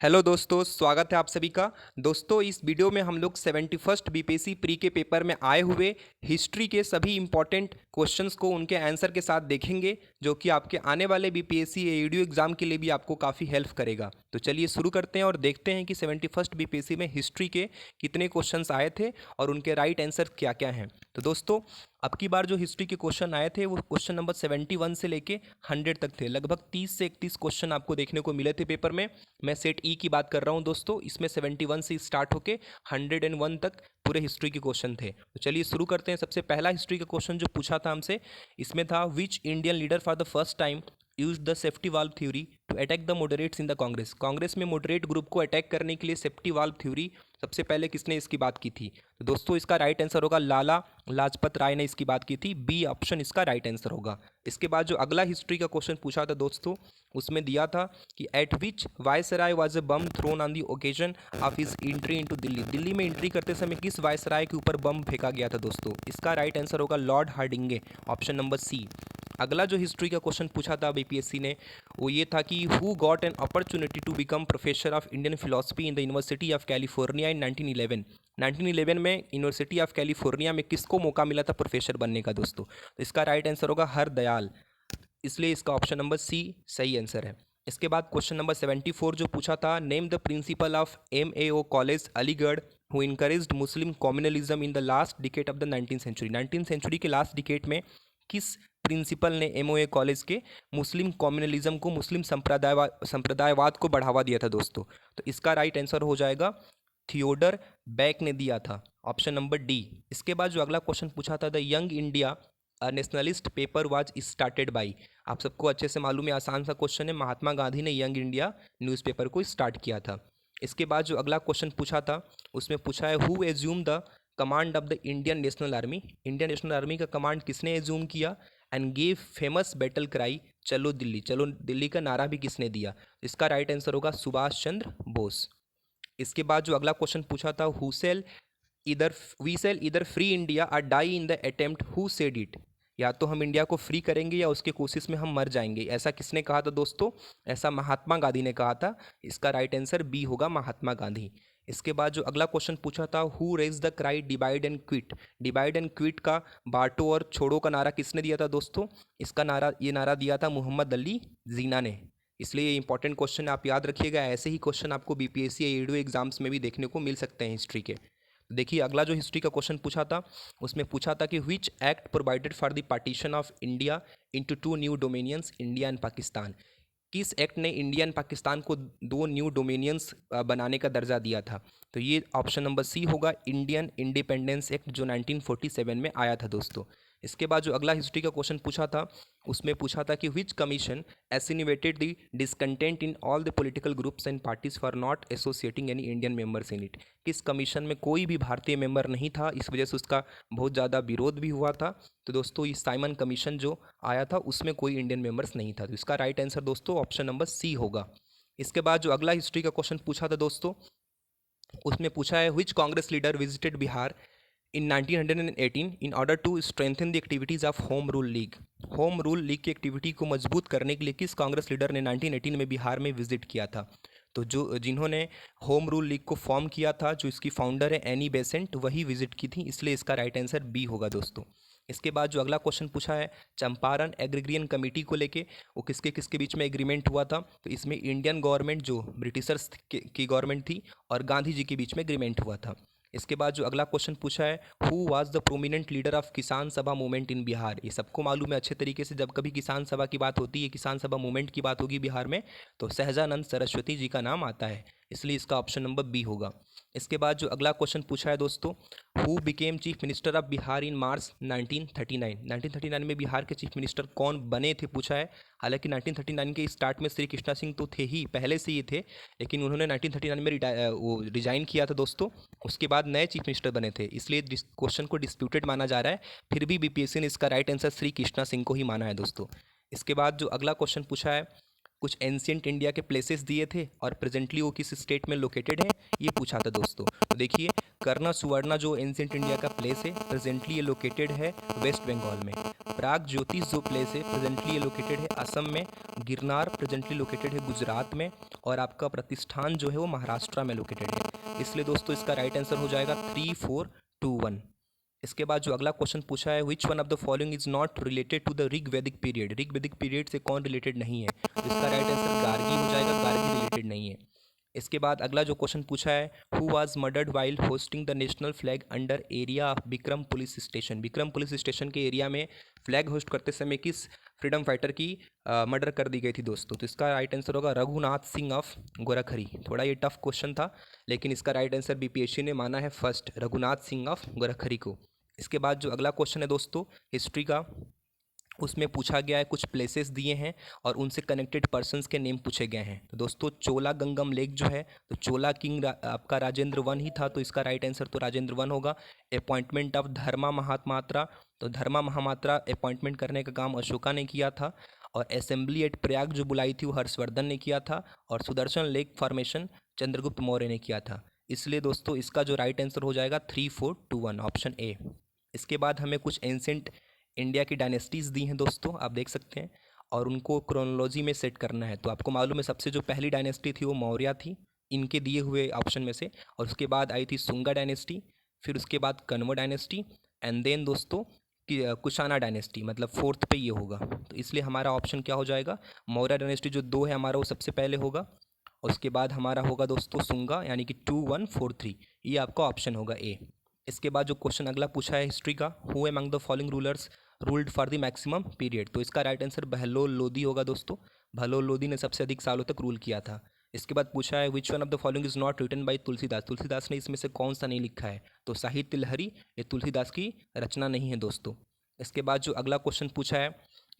Hello दोस्तों, स्वागत है आप सभी का। दोस्तों, इस वीडियो में हम लोग 71st बीपीएससी प्री के पेपर में आए हुए हिस्ट्री के सभी इंपॉर्टेंट क्वेश्चंस को उनके आंसर के साथ देखेंगे, जो कि आपके आने वाले बीपीएससी एडीओ एग्जाम के लिए भी आपको काफ़ी हेल्प करेगा। तो चलिए शुरू करते हैं और देखते हैं कि 71st बीपीएससी में हिस्ट्री के कितने क्वेश्चंस आए थे और उनके राइट आंसर क्या क्या हैं। तो दोस्तों, अब की बार जो हिस्ट्री के क्वेश्चन आए थे वो क्वेश्चन नंबर 71 से लेके 100 तक थे। लगभग 30 से 31 क्वेश्चन आपको देखने को मिले थे पेपर में। मैं सेट ई की बात कर रहा हूं दोस्तों। इसमें 71 से स्टार्ट होके 101 तक पूरे हिस्ट्री के क्वेश्चन थे। तो चलिए शुरू करते हैं। सबसे पहला हिस्ट्री का क्वेश्चन जो पूछा था हमसे, इसमें था which Indian leader for the first time use the safety valve theory to attack the moderates in the Congress. Congress में मॉडरेट ग्रुप को अटैक करने के लिए सेफ्टी वाल्व थ्योरी सबसे पहले किसने इसकी बात की थी? तो दोस्तों, इसका राइट आंसर होगा लाला लाजपत राय ने इसकी बात की थी। बी ऑप्शन इसका राइट आंसर होगा। इसके बाद जो अगला हिस्ट्री का क्वेश्चन पूछा था दोस्तों, उसमें दिया था कि at which viceroy was a bomb thrown on the occasion of his entry into Delhi. Delhi में एंट्री करते समय किस वायसराय के ऊपर बम फेंका गया था दोस्तों? इसका राइट आंसर होगा लॉर्ड हार्डिंगे, ऑप्शन नंबर सी। अगला जो हिस्ट्री का क्वेश्चन पूछा था बीपीएससी ने, वो ये था कि who got an opportunity to become professor of Indian philosophy in the university of California in 1911। 1911 में यूनिवर्सिटी ऑफ कैलिफोर्निया में किसको मौका मिला था प्रोफेसर बनने का दोस्तों? तो इसका राइट आंसर होगा हरदयाल, इसलिए इसका ऑप्शन नंबर सी सही आंसर है। इसके बाद क्वेश्चन नंबर 74 जो पूछा था, name the principal of MAO college Aligarh who encouraged Muslim communalism in the last decade of the 19th century. 19th century के लास्ट डिकेड में किस प्रिंसिपल ने एमओए कॉलेज के मुस्लिम कम्युनलिज्म को, मुस्लिम संप्रदायवाद को बढ़ावा दिया था दोस्तों? तो इसका राइट आंसर हो जाएगा थियोडर बैक ने दिया था, ऑप्शन नंबर डी। इसके बाद जो अगला क्वेश्चन पूछा था, the young India nationalist paper was started by. आप सबको अच्छे से मालूम है, आसान सा क्वेश्चन है। महात्मा गांधी ने यंग इंडिया न्यूज़पेपर को स्टार्ट किया था। इसके बाद जो अगला क्वेश्चन पूछा था, उसमें पूछा है who assume the command of the Indian national army. Indian national army का कमांड किसने एज्यूम किया? And gave famous battle cry चलो दिल्ली। चलो दिल्ली का नारा भी किसने दिया? इसका राइट आंसर होगा सुभाष चंद्र बोस। इसके बाद जो अगला क्वेश्चन पूछा था, who shall either we shall either free India और die in the attempt, who said it. या तो हम इंडिया को फ्री करेंगे या उसके कोशिश में हम मर जाएंगे, ऐसा किसने कहा था दोस्तों? ऐसा महात्मा गांधी ने कहा था। इसका राइट आंसर बी होगा, महात्मा गांधी। इसके बाद जो अगला क्वेश्चन पूछा था, who raised the cry divide and quit. Divide and quit का, बांटो और छोड़ो का नारा किसने दिया था दोस्तों? इसका नारा, ये नारा दिया था मोहम्मद अली जिन्ना ने। इसलिए ये इंपॉर्टेंट क्वेश्चन आप याद रखिएगा। ऐसे ही क्वेश्चन आपको बीपीएससी या एडीओ एग्जाम्स में भी देखने को मिल सकते हैं हिस्ट्री के। देखिए अगला जो हिस्ट्री का क्वेश्चन पूछा था, उसमें पूछा था कि which act provided for the partition of India into two new dominions, India and Pakistan. किस एक्ट ने इंडिया एंड पाकिस्तान को दो न्यू डोमिनियंस बनाने का दर्जा दिया था? तो ये ऑप्शन नंबर सी होगा, इंडियन इंडिपेंडेंस एक्ट, जो 1947 में आया था दोस्तों। इसके बाद जो अगला हिस्ट्री का क्वेश्चन पूछा था, उसमें पूछा था कि which commission accentuated the discontent in all the political groups and parties for not associating any Indian members in it. किस कमीशन में कोई भी भारतीय मेंबर नहीं था, इस वजह से उसका बहुत ज़्यादा विरोध भी हुआ था। तो दोस्तों, ये साइमन कमीशन जो आया था उसमें कोई इंडियन मेंबर्स नहीं था। तो इसका राइट आंसर दोस्तों ऑप्शन नंबर सी होगा। इसके बाद जो अगला हिस्ट्री का क्वेश्चन पूछा था दोस्तों, उसमें पूछा है which Congress leader visited Bihar in 1918 in order to strengthen the activities of home rule league. Home rule league की एक्टिविटी को मजबूत करने के लिए किस कांग्रेस लीडर ने 1918 में बिहार में विजिट किया था? तो जो जिन्होंने होम रूल लीग को फॉर्म किया था, जो इसकी फाउंडर है एनी बेसेंट, वही विजिट की थी। इसलिए इसका राइट आंसर बी होगा दोस्तों। इसके बाद जो अगला क्वेश्चन पूछा है चंपारण एग्रीग्रियन कमेटी को लेके, वो किसके किसके बीच में एग्रीमेंट हुआ था? तो इसमें इंडियन गवर्नमेंट जो ब्रिटिशर्स की गवर्नमेंट थी और गांधी जी के बीच में एग्रीमेंट हुआ था। इसके बाद जो अगला क्वेश्चन पूछा है who was the prominent leader of किसान सभा मूवमेंट इन बिहार। ये सबको मालूम है अच्छे तरीके से, जब कभी किसान सभा की बात होती है, किसान सभा मूवमेंट की बात होगी बिहार में, तो सहजानंद सरस्वती जी का नाम आता है। इसलिए इसका ऑप्शन नंबर बी होगा। इसके बाद जो अगला क्वेश्चन पूछा है दोस्तों, who became chief minister of Bihar in March 1939। 1939 में बिहार के चीफ मिनिस्टर कौन बने थे पूछा है। हालांकि 1939 के स्टार्ट में श्री कृष्णा सिंह तो थे ही, पहले से ये थे, लेकिन उन्होंने 1939 में वो रिजाइन किया था दोस्तों। उसके बाद नए चीफ मिनिस्टर बने थे, इसलिए क्वेश्चन को डिस्प्यूटेड माना जा रहा है। फिर भी बीपीएससी ने इसका राइट आंसर श्री कृष्णा सिंह को ही माना है दोस्तों। इसके बाद जो अगला क्वेश्चन पूछा है, कुछ एंशियंट इंडिया के प्लेसेस दिए थे और प्रेजेंटली वो किस स्टेट में लोकेटेड है, ये पूछा था दोस्तों। तो देखिए कर्ना सुवर्णा जो एंशिएंट इंडिया का प्लेस है प्रेजेंटली ये लोकेटेड है वेस्ट बंगाल में। प्राग ज्योतिष जो प्लेस है प्रेजेंटली ये लोकेटेड है असम में। गिरनार प्रेजेंटली लोकेटेड है गुजरात में। और आपका प्रतिष्ठान जो है वो महाराष्ट्र में लोकेटेड है। इसलिए दोस्तों इसका राइट आंसर हो जाएगा 3 4 2 1। इसके बाद जो अगला क्वेश्चन पूछा है, which one of the following is not related to the Rig Vedic period. Rig Vedic period से कौन रिलेटेड नहीं है? तो इसका राइट आंसर गार्गी हो जाएगा, गार्गी रिलेटेड नहीं है। इसके बाद अगला जो क्वेश्चन पूछा है, who was murdered while hosting the national flag under area of Vikram police station. Vikram police station के एरिया में फ्लैग होस्ट करते समय किस फ्रीडम फाइटर की मर्डर कर दी गई थी दोस्तों? तो इसका राइट आंसर होगा रघुनाथ सिंह ऑफ गोरखरी। थोड़ा ये टफ क्वेश्चन था, लेकिन इसका राइट आंसर बीपीएससी ने माना है फर्स्ट, रघुनाथ सिंह ऑफ गोरखरी को। इसके बाद जो अगला क्वेश्चन है दोस्तों हिस्ट्री का, उसमें पूछा गया है, कुछ प्लेसेस दिए हैं और उनसे कनेक्टेड पर्सन्स के नेम पूछे गए हैं। तो दोस्तों चोला गंगम लेक जो है, तो चोला किंग आपका राजेंद्र वन ही था, तो इसका राइट आंसर तो राजेंद्र वन होगा। अपॉइंटमेंट ऑफ धर्मा महामात्रा, तो धर्मा महामात्रा अपॉइंटमेंट करने का काम अशोका ने किया था। और असेंबली एट प्रयाग जो बुलाई थी वो हर्षवर्धन ने किया था। और सुदर्शन लेक फॉर्मेशन चंद्रगुप्त मौर्य ने किया था। इसलिए दोस्तों इसका जो राइट आंसर हो जाएगा 3 4 2 1 ऑप्शन ए। इसके बाद हमें कुछ एंसेंट इंडिया की डायनेस्टीज़ दी हैं दोस्तों, आप देख सकते हैं, और उनको क्रोनोलॉजी में सेट करना है। तो आपको मालूम है सबसे जो पहली डायनेस्टी थी वो मौर्य थी इनके दिए हुए ऑप्शन में से। और उसके बाद आई थी सुंगा डायनेस्टी, फिर उसके बाद कन्व डायनेस्टी, एंड देन दोस्तों कुशाना डायनेस्टी, मतलब फोर्थ पे ये होगा। तो इसलिए हमारा ऑप्शन क्या हो जाएगा, मौर्य डायनेस्टी जो 2 है हमारा वो सबसे पहले होगा। और उसके बाद हमारा होगा दोस्तों सुंगा, यानी कि 2 1 4 3, ये आपका ऑप्शन होगा ए। इसके बाद जो क्वेश्चन अगला पूछा है हिस्ट्री का, who among the following rulers ruled for the maximum period. तो इसका राइट आंसर बहलोल लोदी होगा दोस्तों, बहलोल लोदी ने सबसे अधिक सालों तक रूल किया था। इसके बाद पूछा है which one of the following is not written by Tulsidas. Tulsidas ने इसमें से कौन सा नहीं लिखा है? तो साहित्य लहरी ये तुलसीदास की रचना नहीं है दोस्तों। इसके बाद जो अगला क्वेश्चन पूछा है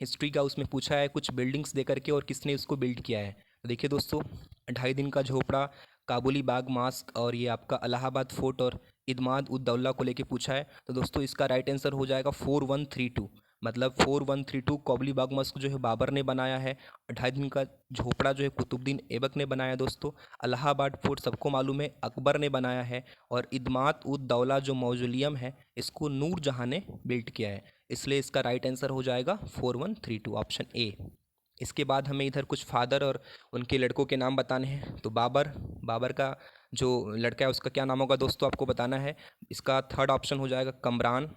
हिस्ट्री का, उसमें पूछा है कुछ बिल्डिंग्स दे करके और किसने इसको बिल्ड किया है। तो देखिए दोस्तों 2.5 दिन का झोपड़ा, काबुली बाग मास्क, और ये आपका इलाहाबाद फोर्ट और इदमाद उद दौला को लेके पूछा है। तो दोस्तों इसका राइट आंसर हो जाएगा 4132, मतलब 4132 काबुली बाग मस्क जो है बाबर ने बनाया है। 2.5 दिन का झोपड़ा जो है कुतुबुद्दीन ऐबक ने बनाया दोस्तों। इलाहाबाद फोर्ट सबको मालूम है अकबर ने बनाया है। और इदमाद उद दौला जो मौजूलियम है इसको नूर जहाँ ने बिल्ड किया है। इसलिए इसका राइट आंसर हो जाएगा 4132 ऑप्शन ए। इसके बाद हमें इधर कुछ फादर और उनके लड़कों के नाम बताने हैं। तो बाबर का जो लड़का है उसका क्या नाम होगा दोस्तों आपको बताना है। इसका थर्ड ऑप्शन हो जाएगा कमरान।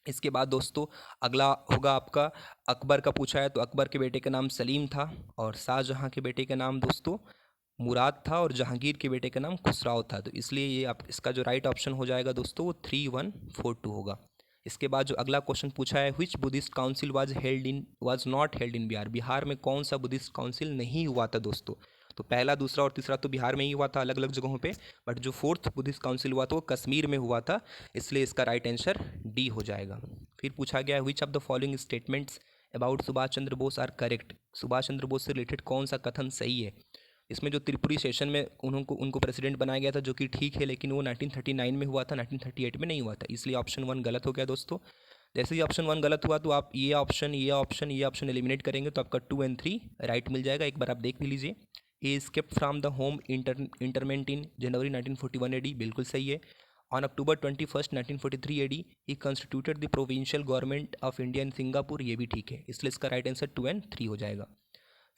इसके बाद दोस्तों अगला होगा आपका अकबर का पूछा है, तो अकबर के बेटे का नाम सलीम था, और शाहजहाँ के बेटे का नाम दोस्तों मुराद था, और जहांगीर के बेटे का नाम खुसराव था। तो इसलिए ये आप इसका जो राइट ऑप्शन हो जाएगा दोस्तों वो 3142 होगा। इसके बाद जो अगला क्वेश्चन पूछा है, which Buddhist council was not held in Bihar. Bihar में कौन सा बुद्धिस्ट काउंसिल नहीं हुआ था दोस्तों? तो पहला, दूसरा और तीसरा तो बिहार में ही हुआ था अलग अलग जगहों पे, बट जो फोर्थ बुद्धिस्ट काउंसिल हुआ था वो कश्मीर में हुआ था। इसलिए इसका राइट आंसर डी हो जाएगा। फिर पूछा गया which of the following statements about Subhash Chandra Bose are correct. Subhash Chandra Bose से रिलेटेड कौन सा कथन सही है? इसमें जो त्रिपुरी सेशन में उनको प्रेसिडेंट बनाया गया था जो कि ठीक है, लेकिन वो 1939 में हुआ था, 1938 में नहीं हुआ था। इसलिए ऑप्शन 1 गलत हो गया दोस्तों। जैसे ही ऑप्शन 1 गलत हुआ तो आप ये ऑप्शन एलिमिनेट करेंगे तो आपका 2 और 3 राइट मिल जाएगा। एक बार आप देख भी लीजिए। He escaped from the home internment in January 1941 AD, बिल्कुल सही है। On October 21, 1943 AD he constituted the provisional government of India in Singapore, ये भी ठीक है। इसलिए इसका राइट आंसर 2 और 3 हो जाएगा।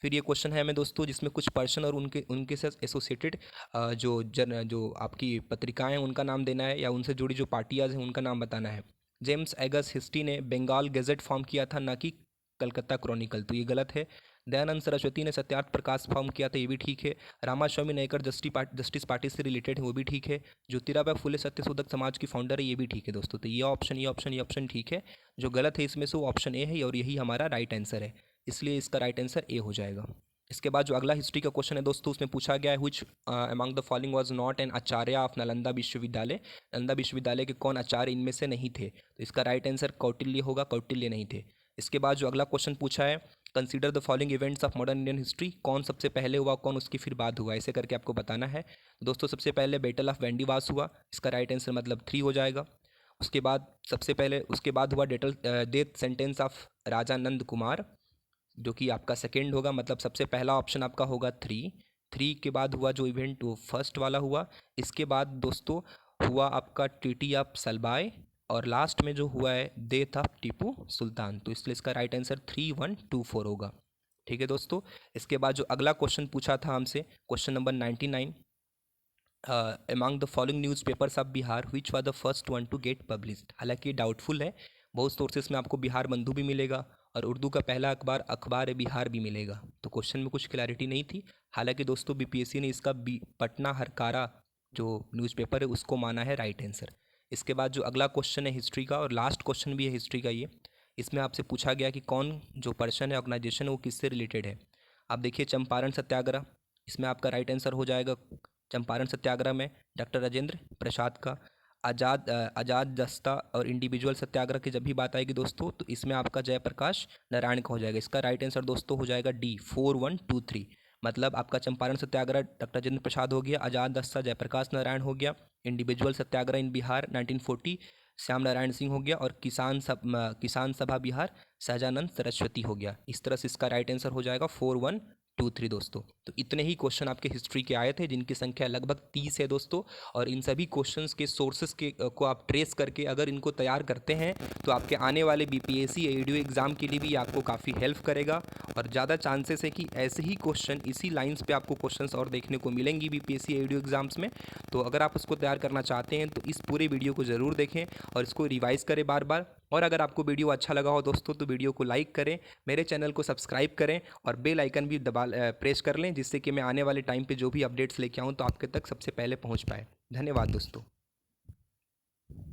फिर ये क्वेश्चन है हमें दोस्तों जिसमें कुछ पर्सन और उनके साथ एसोसिएटेड जो आपकी पत्रिकाएं हैं उनका नाम देना है, या उनसे जुड़ी जो पार्टियाज हैं उनका नाम बताना है। जेम्स एगस हिस्ट्री ने बंगाल गैजेट फॉर्म किया था, ना कि कलकत्ता क्रॉनिकल, तो ये गलत है। दयानंद सरस्वती ने सत्यार्थ प्रकाश फॉर्म किया था, ये भी ठीक है। रामास्वामी नायकर जस्टिस पार्टी से रिलेटेड है, वो भी ठीक है। ज्योतिराव फुले सत्यशोधक समाज की फाउंडर है, ये भी ठीक है दोस्तों। तो ये ऑप्शन ठीक है। जो गलत है इसमें से वो ऑप्शन ए है, और यही हमारा राइट आंसर है। इसलिए इसका राइट आंसर ए हो जाएगा। इसके बाद जो अगला हिस्ट्री का क्वेश्चन है दोस्तों उसमें पूछा गया है which among the following was not an Acharya of Nalanda विश्वविद्यालय। नालंदा विश्वविद्यालय के कौन आचार्य इनमें से नहीं थे? तो इसका राइट आंसर कौटिल्य होगा, कौटिल्य नहीं थे। इसके बाद जो अगला क्वेश्चन पूछा है, consider the following events of modern Indian history, कौन सबसे पहले हुआ, कौन उसकी फिर बाद हुआ, ऐसे करके आपको बताना है। दोस्तों सबसे पहले बैटल ऑफ वेंडीवास हुआ, इसका राइट आंसर मतलब 3 हो जाएगा। उसके बाद हुआ डेथ सेंटेंस ऑफ राजा नंद कुमार, जो कि आपका सेकेंड होगा, मतलब सबसे पहला ऑप्शन आपका होगा 3 के बाद हुआ जो इवेंट वो फर्स्ट वाला हुआ। इसके बाद दोस्तों हुआ आपका टीटी ऑफ सलबाई, और लास्ट में जो हुआ है डेथ ऑफ टीपू सुल्तान। तो इसलिए इसका राइट आंसर 3124 होगा। ठीक है दोस्तों, इसके बाद जो अगला क्वेश्चन पूछा था हमसे, question number 99, among the following newspapers of Bihar which was the first one to get published. हालांकि डाउटफुल है, बहुत सोर्सेस में आपको बिहार बंधु भी मिलेगा और उर्दू का पहला अखबार अखबार बिहार भी मिलेगा, तो क्वेश्चन में कुछ क्लैरिटी नहीं थी। हालांकि दोस्तों बीपीएससी ने इसका पटना हरकारा जो न्यूज़पेपर है उसको माना है राइट आंसर। इसके बाद जो अगला क्वेश्चन है हिस्ट्री का, और लास्ट क्वेश्चन भी है हिस्ट्री का ये, इसमें आपसे पूछा गया कि कौन जो पर्सन है, ऑर्गेनाइजेशन है, वो किससे रिलेटेड है। आप देखिए चंपारण सत्याग्रह, इसमें आपका राइट आंसर हो जाएगा चंपारण सत्याग्रह में डॉक्टर राजेंद्र प्रसाद का। आज़ाद दस्ता और इंडिविजुअल सत्याग्रह की जब भी बात आएगी दोस्तों, तो इसमें आपका जयप्रकाश नारायण का हो जाएगा। इसका राइट आंसर दोस्तों हो जाएगा डी 4123। मतलब आपका चंपारण सत्याग्रह डॉक्टर राजेंद्र प्रसाद हो गया, आज़ाद दस्ता जयप्रकाश नारायण हो गया, इंडिविजुअल सत्याग्रह इन बिहार 1940 श्याम नारायण सिंह हो गया, और किसान सभा बिहार सहजानंद सरस्वती हो गया। इस तरह से इसका राइट आंसर हो जाएगा 4123 दोस्तों। तो इतने ही क्वेश्चन आपके हिस्ट्री के आए थे, जिनकी संख्या लगभग 30 है दोस्तों। और इन सभी क्वेश्चंस के सोर्सेस को आप ट्रेस करके अगर इनको तैयार करते हैं तो आपके आने वाले बीपीएससी एडीओ एग्ज़ाम के लिए भी आपको काफ़ी हेल्प करेगा, और ज़्यादा चांसेस है कि ऐसे ही क्वेश्चन इसी लाइंस पे आपको क्वेश्चंस और देखने को मिलेंगी बीपीएससी एडीओ एग्ज़ाम्स में। तो अगर आप उसको तैयार करना चाहते हैं तो इस पूरे वीडियो को ज़रूर देखें और इसको रिवाइज़ करें बार बार। और अगर आपको वीडियो अच्छा लगा हो दोस्तों तो वीडियो को लाइक करें, मेरे चैनल को सब्सक्राइब करें और बेल आइकन भी प्रेस कर लें, जिससे कि मैं आने वाले टाइम पे जो भी अपडेट्स लेके आऊँ तो आपके तक सबसे पहले पहुँच पाए। धन्यवाद दोस्तों।